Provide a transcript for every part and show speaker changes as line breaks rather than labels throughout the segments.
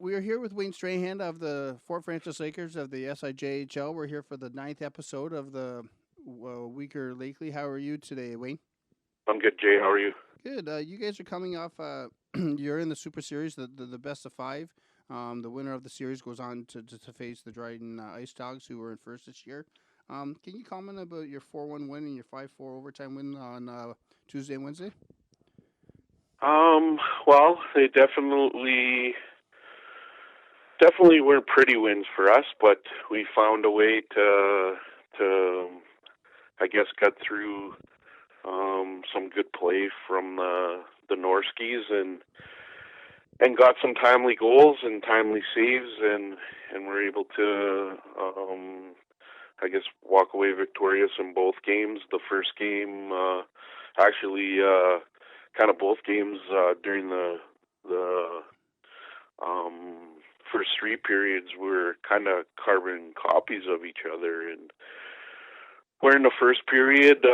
We are here with Wayne Strachan of the Fort Frances Lakers of the SIJHL. We're here for the ninth episode of the Weeker Lately. How are you today, Wayne?
I'm good, Jay. How are you?
Good. You guys are coming off. You're in the Super Series, the best of five. The winner of the series goes on to face the Dryden Ice Dogs, who were in first this year. Can you comment about your 4-1 win and your 5-4 overtime win on Tuesday and Wednesday?
Well, they definitely weren't pretty wins for us, but we found a way to I guess got through some good play from the Norskies and got some timely goals and timely saves and were able to I guess walk away victorious in both games. The first game actually kind of both games during the first three periods were kind of carbon copies of each other. And where in the first period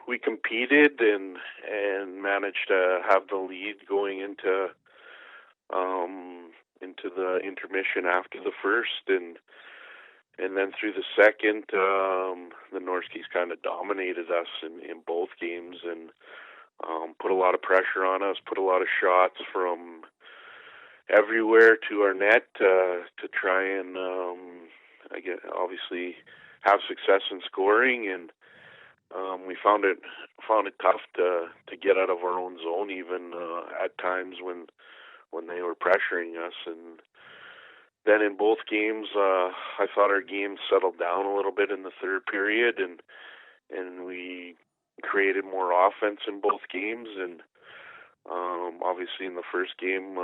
we competed and managed to have the lead going into the intermission after the first, and then through the second, the Norskies kind of dominated us in both games and put a lot of pressure on us, put a lot of shots from everywhere to our net to try and I guess obviously have success in scoring, and we found it tough to get out of our own zone even at times when they were pressuring us. And then in both games, I thought our game settled down a little bit in the third period, and we created more offense in both games. And obviously in the first game,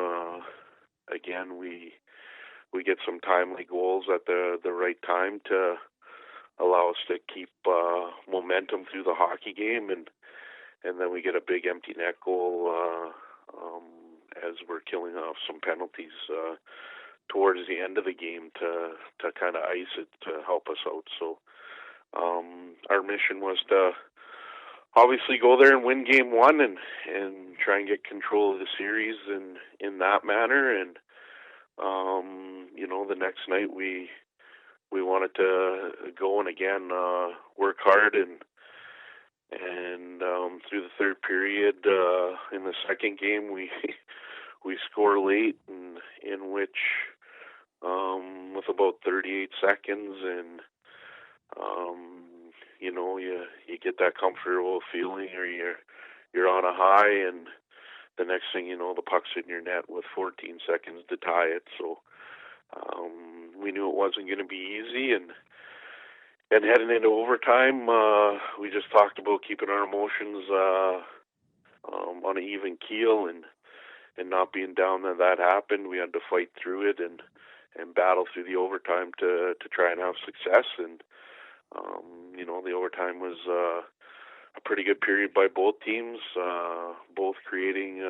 again we get some timely goals at the right time to allow us to keep momentum through the hockey game, and then we get a big empty net goal as we're killing off some penalties towards the end of the game to kind of ice it to help us out. So our mission was to obviously go there and win game one and try and get control of the series in that manner. And the next night we wanted to go and again work hard and through the third period in the second game we score late, in which with about 38 seconds, and you get that comfortable feeling, or you're on a high, and the next thing you know, the puck's in your net with 14 seconds to tie it. So we knew it wasn't going to be easy, and heading into overtime, we just talked about keeping our emotions on an even keel and not being down that happened. We had to fight through it and battle through the overtime to try and have success. And the overtime was a pretty good period by both teams, both creating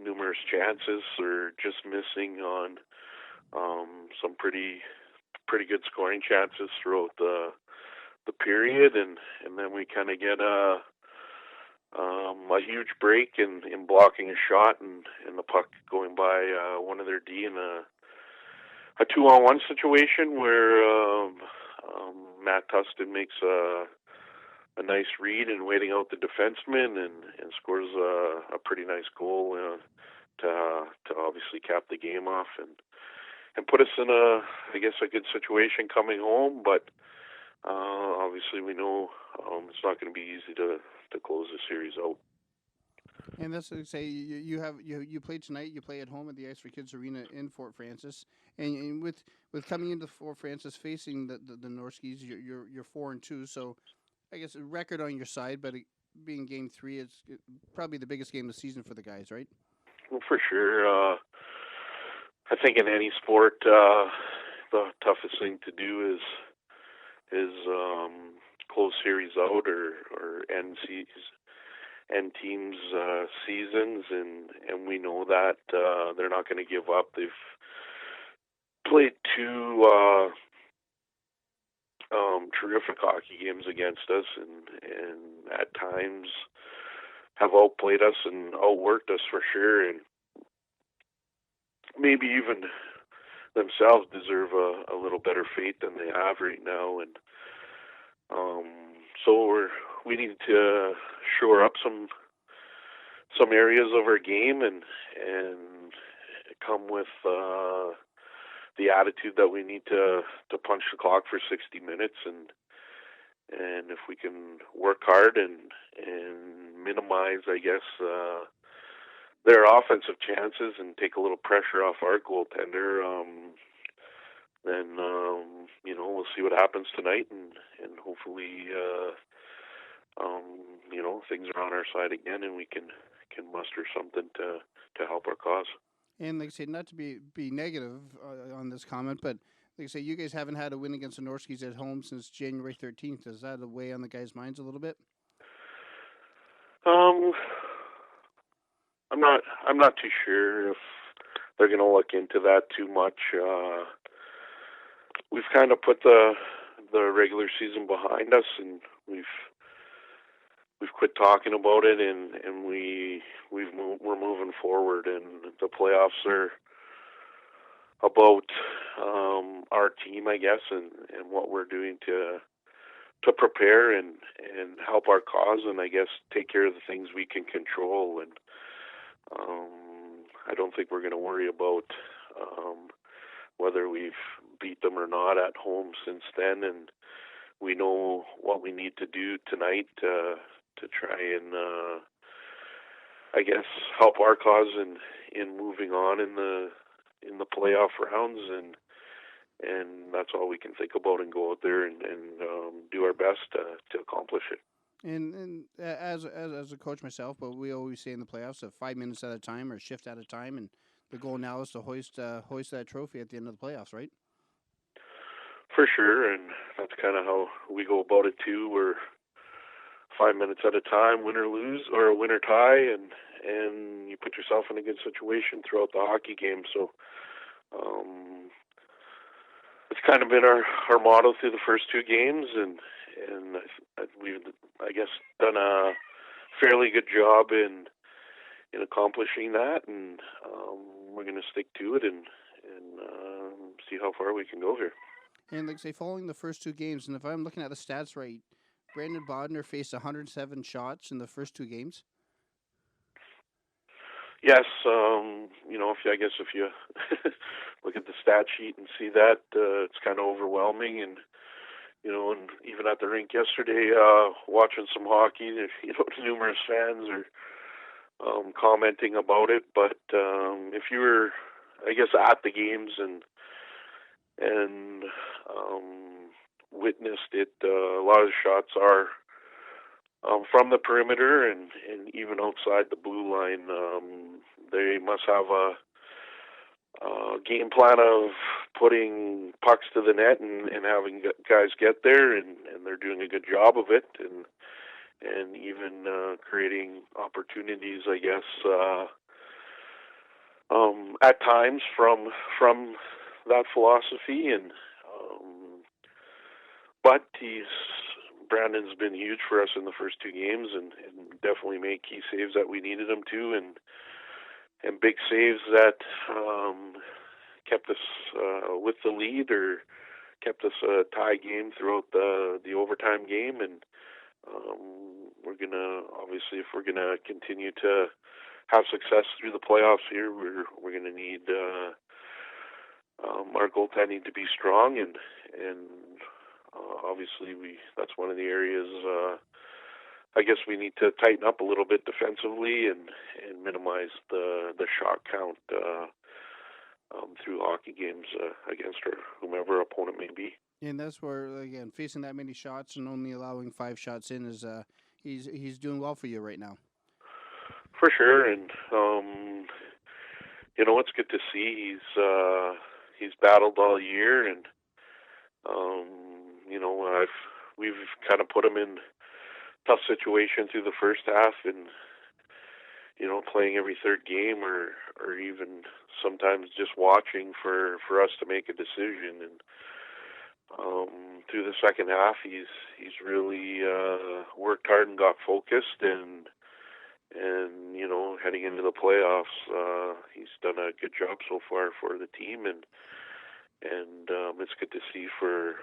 numerous chances or just missing on some pretty good scoring chances throughout the period, and then we kind of get a huge break in blocking a shot and the puck going by one of their D in a 2-on-1 situation where Matt Tustin makes a nice read and waiting out the defenseman and scores a pretty nice goal to obviously cap the game off and put us in a good situation coming home. But obviously we know it's not going to be easy to close the series out.
And that's to say you play tonight. You play at home at the Ice for Kids Arena in Fort Frances, and with coming into Fort Frances facing the Norskies, you're 4-2. So I guess a record on your side, but being game three, it's probably the biggest game of the season for the guys, right?
Well, for sure. I think in any sport, the toughest thing to do is close series out or end teams' seasons, and we know that they're not going to give up. They've played two terrific hockey games against us, and at times have outplayed us and outworked us for sure. And maybe even themselves deserve a little better fate than they have right now, and um, so we need to shore up some areas of our game and come with the attitude that we need to punch the clock for 60 minutes, and if we can work hard and minimize, I guess, their offensive chances and take a little pressure off our goaltender, then we'll see what happens tonight, and hopefully things are on our side again, and we can muster something to help our cause.
And like I say, not to be negative on this comment, but like I say, you guys haven't had a win against the Norskies at home since January 13th. Does that weigh on the guys' minds a little bit?
I'm not too sure if they're going to look into that too much. We've kind of put the regular season behind us, and we've quit talking about it, and we're moving forward, and the playoffs are about our team, I guess, and what we're doing to prepare and help our cause, and I guess take care of the things we can control. And I don't think we're going to worry about whether we've beat them or not at home since then, and we know what we need to do tonight to try and I guess help our cause in moving on in the playoff rounds, and that's all we can think about, and go out there and do our best to accomplish it.
And as a coach myself, but we always say in the playoffs, 5 minutes at a time or a shift at a time, and the goal now is to hoist that trophy at the end of the playoffs, right?
For sure, and that's kind of how we go about it too. We're 5 minutes at a time, win or lose, or win or tie, and you put yourself in a good situation throughout the hockey game. So it's kind of been our motto through the first two games, and we've, I guess, done a fairly good job in accomplishing that, and we're going to stick to it and see how far we can go here.
And like I say, following the first two games, and if I'm looking at the stats right, Brandon Bodner faced 107 shots in the first two games.
Yes, if you look at the stat sheet and see that, it's kind of overwhelming. And and even at the rink yesterday, watching some hockey, numerous fans are commenting about it. But if you were, I guess, at the games and witnessed it, a lot of the shots are from the perimeter and even outside the blue line. They must have a game plan of putting pucks to the net and having guys get there, and they're doing a good job of it, and even creating opportunities, I guess, at times from that philosophy. And but Brandon's been huge for us in the first two games, and definitely made key saves that we needed him to, and big saves that kept us with the lead, or kept us a tie game throughout the overtime game. And we're gonna, obviously, if we're gonna continue to have success through the playoffs here, we're gonna need our goaltending to be strong, and obviously that's one of the areas I guess we need to tighten up a little bit defensively and minimize the shot count through hockey games against whomever opponent may be.
And that's where, again, facing that many shots and only allowing 5 shots in is he's doing well for you right now.
For sure, and it's good to see he's battled all year, and we've kind of put him in tough situation through the first half, and playing every third game, or even sometimes just watching for us to make a decision. And through the second half, he's really worked hard and got focused, and heading into the playoffs, he's done a good job so far for the team, and it's good to see for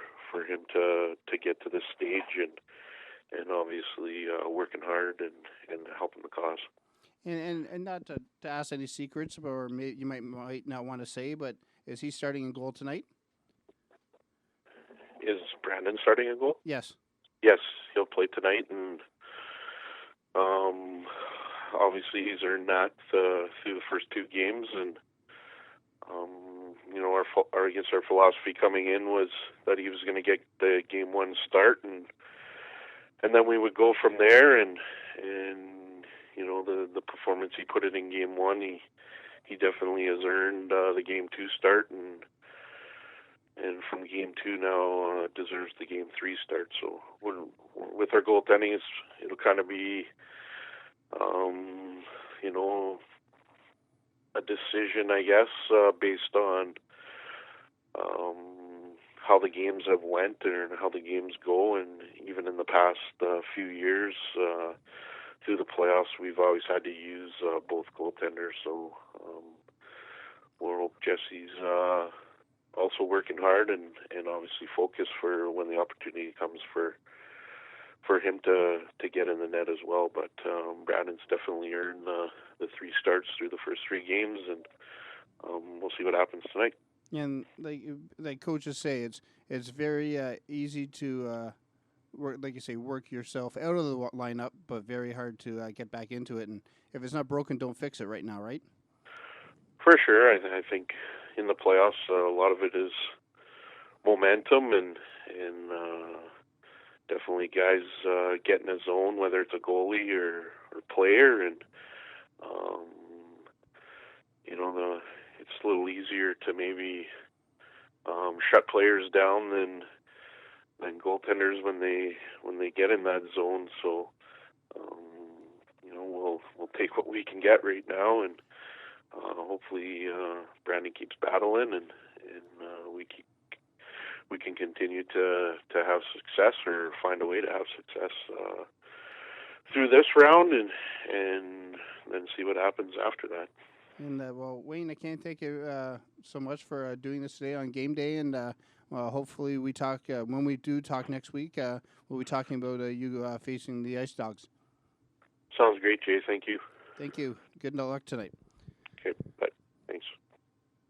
him to get to this stage, and obviously working hard and helping the cause.
And not to ask any secrets, or you might not want to say, but is he starting in goal tonight?
Is Brandon starting in goal?
Yes.
Yes, he'll play tonight, and obviously he's earned that through the first two games, and our philosophy coming in was that he was going to get the game one start, and then we would go from there, and the performance he put in game one, he definitely has earned the game two start, and from game two now deserves the game three start. So with our goaltending, it'll kind of be a decision, I guess, based on how the games have went and how the games go. And even in the past few years through the playoffs, we've always had to use both goaltenders. So we'll hope Jesse's also working hard and obviously focused for when the opportunity comes for him to get in the net as well. But Brandon's definitely earned the three starts through the first three games, and we'll see what happens tonight.
And like coaches say, it's very easy to work, like you say, work yourself out of the lineup, but very hard to get back into it. And if it's not broken, don't fix it right now, right?
For sure. I think in the playoffs, a lot of it is momentum and definitely guys get in a zone, whether it's a goalie or player, and it's a little easier to maybe shut players down than goaltenders when they get in that zone. So we'll take what we can get right now, and hopefully Brandon keeps battling, and we can continue to have success or find a way to have success through this round, and then see what happens after that.
And Wayne, I can't thank you so much for doing this today on game day, and hopefully we talk when we do talk next week. We'll be talking about you facing the Ice Dogs.
Sounds great, Jay. Thank you.
Thank you. Good luck tonight.
Okay, bye.